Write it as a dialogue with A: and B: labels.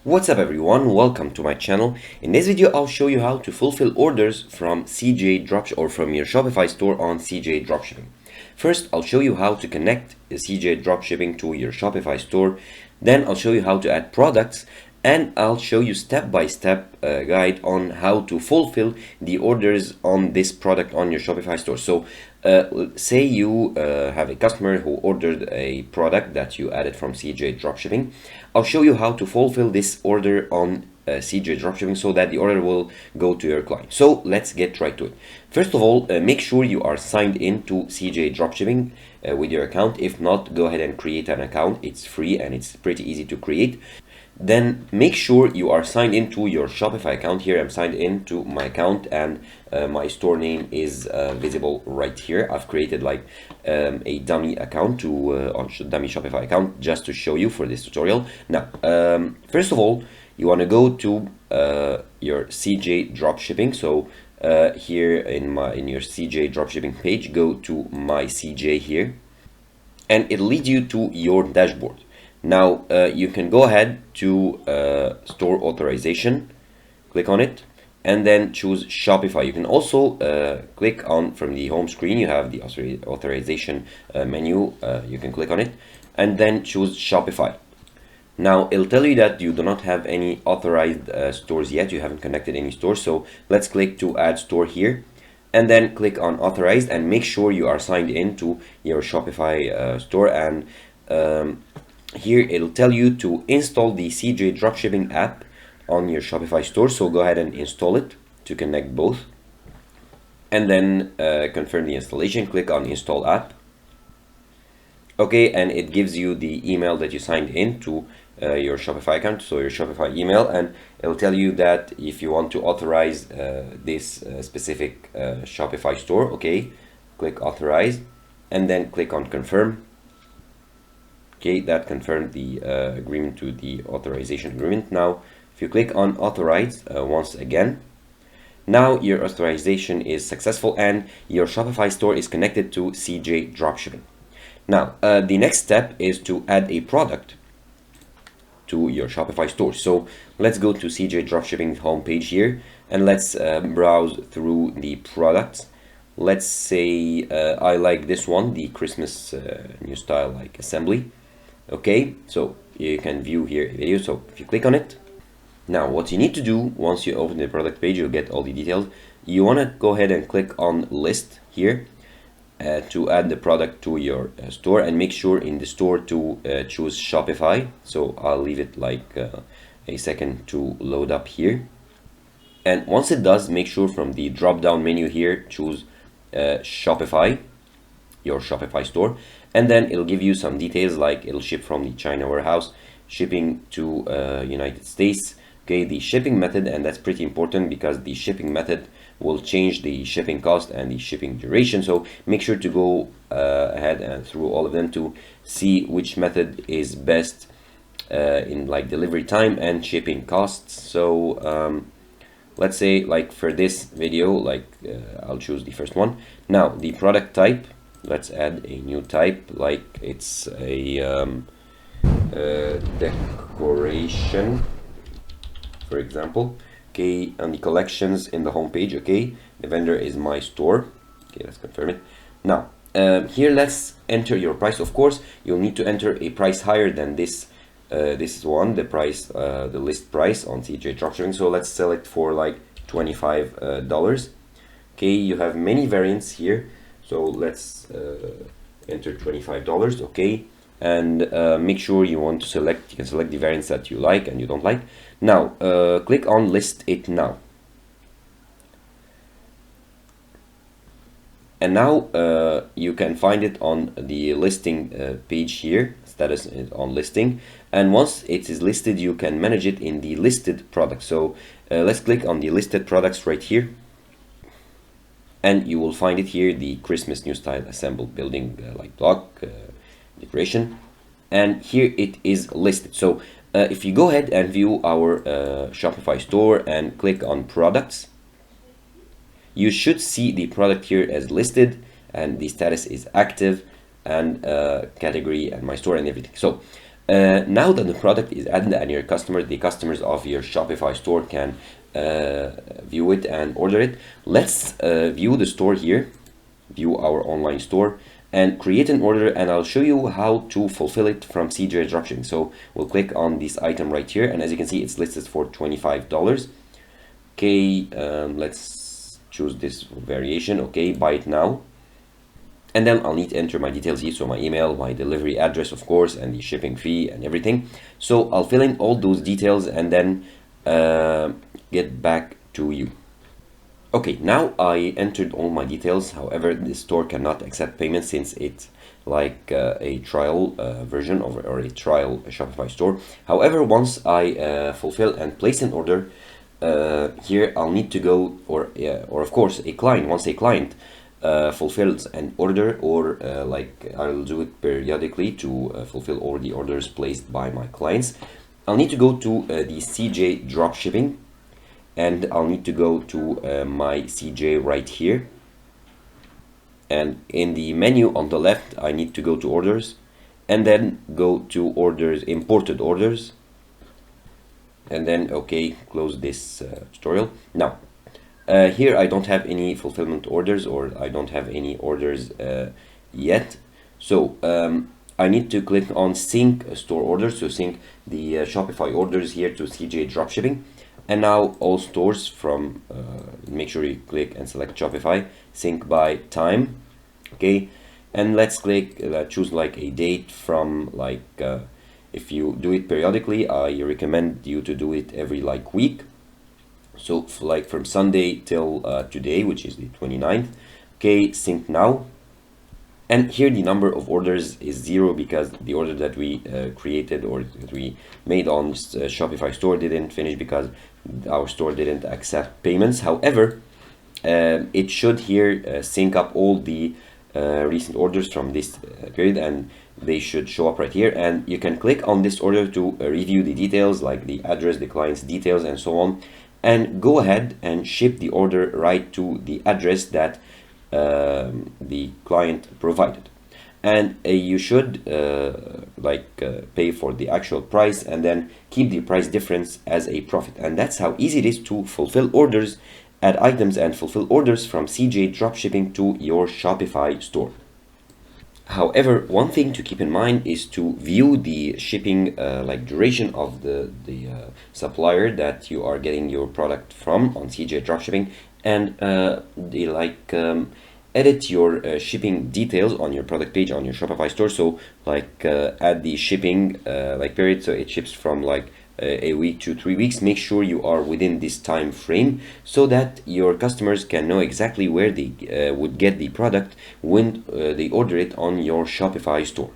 A: What's up everyone, welcome to my channel. In this video I'll show you how to fulfill orders from CJ Dropshipping or from your Shopify store on CJ Dropshipping. First I'll show you how to connect the CJ Dropshipping to your Shopify store. Then I'll show you how to add products, and I'll show you step-by-step guide on how to fulfill the orders on this product on your Shopify store. So say you have a customer who ordered a product that you added from CJ Dropshipping. I'll show you how to fulfill this order on CJ Dropshipping so that the order will go to your client. So let's get right to it. First of all, make sure you are signed in to CJ Dropshipping with your account. If not, go ahead and create an account. It's free and it's pretty easy to create. Then make sure you are signed into your Shopify account. Here I'm signed into my account, and my store name is visible right here. I've created like a dummy account dummy Shopify account just to show you for this tutorial. Now, first of all, you want to go to your CJ Dropshipping. So here in your CJ Dropshipping page, go to my CJ here, and it'll lead you to your dashboard. Now you can go ahead to store authorization, click on it, and then choose Shopify. You can also click on, from the home screen, you have the authorization menu. You can click on it and then choose Shopify. Now it'll tell you that you do not have any authorized stores yet. You haven't connected any stores. So let's click to add store here, and then click on authorized, and make sure you are signed in to your Shopify store. And here it'll tell you to install the CJ Dropshipping app on your Shopify store. So go ahead and install it to connect both, and then confirm the installation. Click on install app. Okay, and it gives you the email that you signed in to your Shopify account, so your Shopify email, and it'll tell you that if you want to authorize this specific Shopify store, okay, click authorize, and then click on confirm. Okay, that confirmed the agreement to the authorization agreement. Now, if you click on authorize once again, now your authorization is successful and your Shopify store is connected to CJ Dropshipping. Now, the next step is to add a product to your Shopify store. So let's go to CJ Dropshipping homepage here, and let's browse through the products. Let's say I like this one, the Christmas new style like assembly. Okay, so you can view here a video. So if you click on it, now what you need to do once you open the product page, you'll get all the details. You want to go ahead and click on list here to add the product to your store, and make sure in the store to choose Shopify. So I'll leave it like a second to load up here, and once it does, make sure from the drop down menu here choose Shopify, your Shopify store, and then it'll give you some details like it'll ship from the China warehouse, shipping to United States. Okay, the shipping method, and that's pretty important because the shipping method will change the shipping cost and the shipping duration. So make sure to go ahead and through all of them to see which method is best in like delivery time and shipping costs. So let's say like for this video, like I'll choose the first one. Now the product type, let's add a new type, like it's a decoration, for example. Okay, and the collections in the home page. Okay, the vendor is my store. Okay, let's confirm it. Now here let's enter your price. Of course you'll need to enter a price higher than this this one, the price, the list price on CJ Dropshipping. So let's sell it for like $25. Okay, you have many variants here, so let's enter $25. Okay, and make sure you want to select, you can select the variants that you like and you don't like. Now click on list it now, and now you can find it on the listing page here. Status is on listing, and once it is listed you can manage it in the listed products. So let's click on the listed products right here, and you will find it here, the Christmas new style assembled building like block decoration, and here it is listed. So if you go ahead and view our Shopify store and click on products, you should see the product here as listed, and the status is active, and category and my store and everything. So Now that the product is added and the customers of your Shopify store can view it and order it, let's view the store here, view our online store, and create an order, and I'll show you how to fulfill it from CJ Dropshipping. So we'll click on this item right here, and as you can see, it's listed for $25. Okay, let's choose this variation. Okay, buy it now. And then I'll need to enter my details here, so my email, my delivery address, of course, and the shipping fee and everything. So I'll fill in all those details and then get back to you. Okay, now I entered all my details. However, the store cannot accept payment since it's like a trial version of, or a trial Shopify store. However, once I fulfill and place an order, here I'll need to go, or of course, once a client fulfills an order, or like I'll do it periodically to fulfill all the orders placed by my clients, I'll need to go to the CJ Dropshipping, and I'll need to go to my CJ right here, and in the menu on the left I need to go to orders, and then go to orders, imported orders, and then okay, close this tutorial. Now here I don't have any fulfillment orders, or I don't have any orders yet, so I need to click on sync store orders to sync the Shopify orders here to CJ Dropshipping. And now all stores from make sure you click and select Shopify, sync by time. Okay, and let's click choose like a date from like if you do it periodically, I recommend you to do it every like week. So like from Sunday till today, which is the 29th. Okay, sync now. And here the number of orders is 0 because the order that we created, or that we made on Shopify store, didn't finish because our store didn't accept payments. However, it should here sync up all the recent orders from this period, and they should show up right here. And you can click on this order to review the details, like the address, the client's details, and so on, and go ahead and ship the order right to the address that the client provided. And you should pay for the actual price and then keep the price difference as a profit. And that's how easy it is to fulfill orders, add items, and fulfill orders from CJ Dropshipping to your Shopify store. However, one thing to keep in mind is to view the shipping duration of the supplier that you are getting your product from on CJ Dropshipping, and edit your shipping details on your product page on your Shopify store. So add the shipping period, so it ships from a week to 3 weeks. Make sure you are within this time frame so that your customers can know exactly where they would get the product when they order it on your Shopify store.